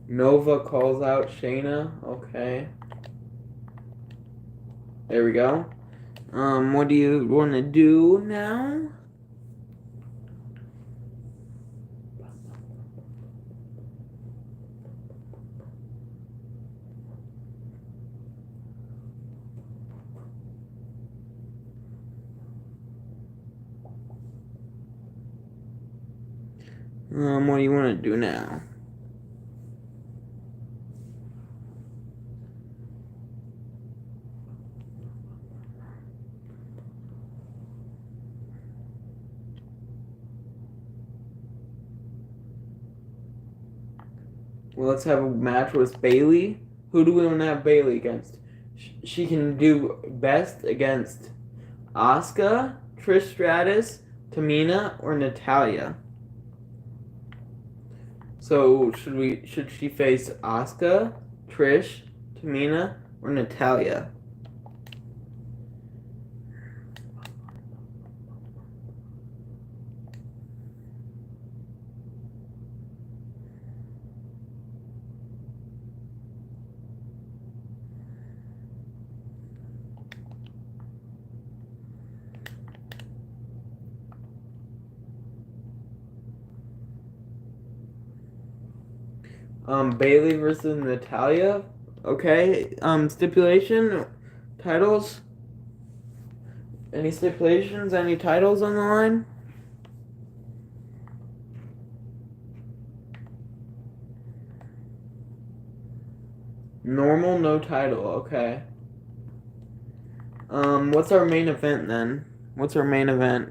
Nova calls out Shayna. Okay. There we go. What do you want to do now? What do you want to do now? Well, let's have a match with Bayley. Who do we want to have Bayley against? She can do best against Asuka, Trish Stratus, Tamina, or Natalya. So should she face Asuka, Trish, Tamina, or Natalya? Bayley versus Natalya. Okay. Stipulation, titles. Any stipulations? Any titles on the line? Normal, no title. Okay. What's our main event then? What's our main event?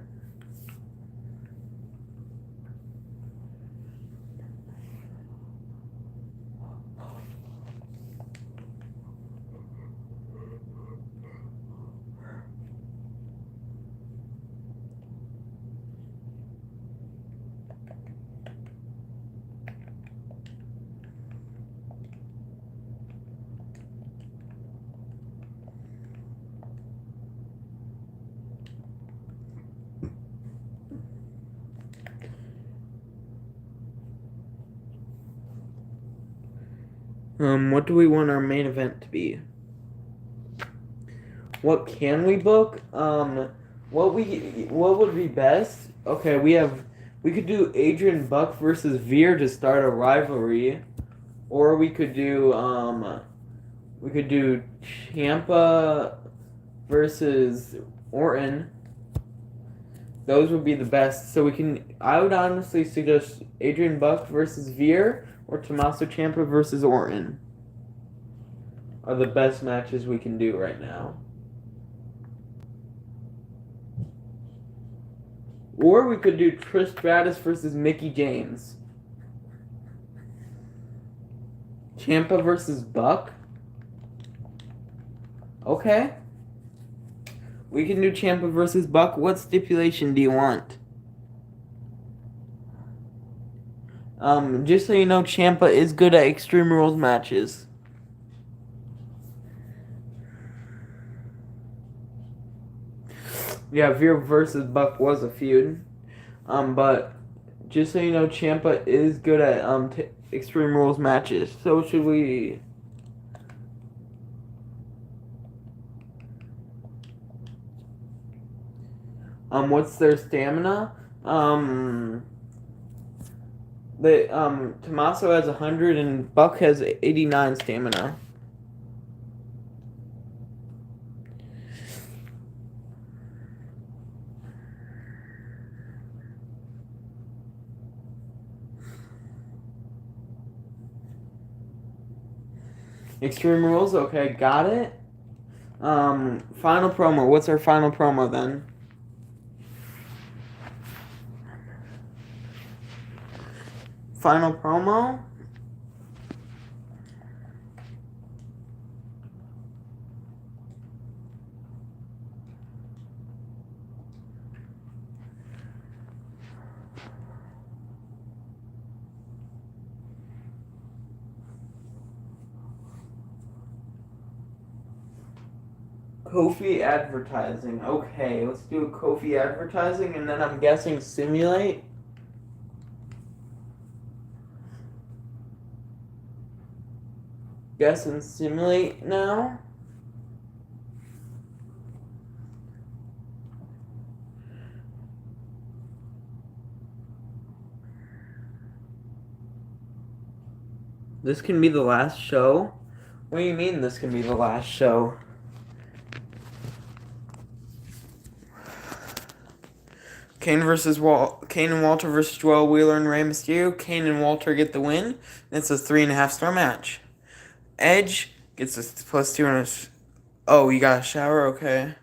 What do we want our main event to be? What can we book? What would be best? Okay, we could do Adrian Buck versus Veer to start a rivalry, or we could do Ciampa versus Orton. Those would be the best. So I would honestly suggest Adrian Buck versus Veer or Tommaso Ciampa versus Orton are the best matches we can do right now. Or we could do Trish Stratus versus Mickie James. Ciampa versus Buck. Okay. We can do Ciampa versus Buck. What stipulation do you want? Just so you know, Ciampa is good at Extreme Rules matches. Yeah, Veer versus Buck was a feud. But just so you know, Ciampa is good at Extreme Rules matches. So should we? What's their stamina? Tommaso has 100 and Buck has 89 stamina. Extreme Rules, okay, got it. Final promo. What's our final promo then? Final promo? Kofi advertising. Okay, let's do a Kofi advertising and then I'm guessing simulate. Guess and simulate now. This can be the last show? What do you mean this can be the last show? Kane and Walter versus Joel Wheeler and Rey Mysterio. Kane and Walter get the win. It's a 3.5-star match. Edge gets a plus 200. Oh, you got a shower? Okay.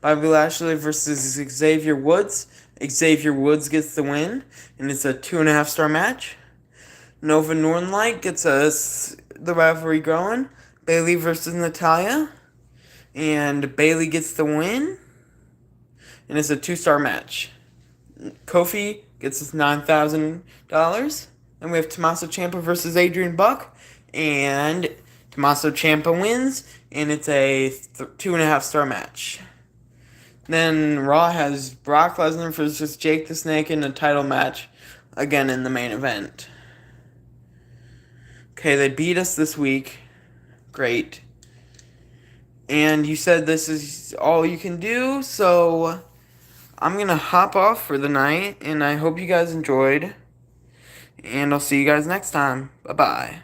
Bobby Lashley versus Xavier Woods. Xavier Woods gets the win, and it's a 2.5-star match. Nova Northlight gets the rivalry going. Bayley versus Natalya, and Bayley gets the win, and it's a 2-star match. Kofi gets his $9,000, and we have Tommaso Ciampa versus Adrian Buck, and Tommaso Ciampa wins, and it's a 2.5-star match. Then Raw has Brock Lesnar versus Jake the Snake in a title match, again in the main event. Okay, they beat us this week. Great. And you said this is all you can do, so I'm going to hop off for the night, and I hope you guys enjoyed. And I'll see you guys next time. Bye-bye.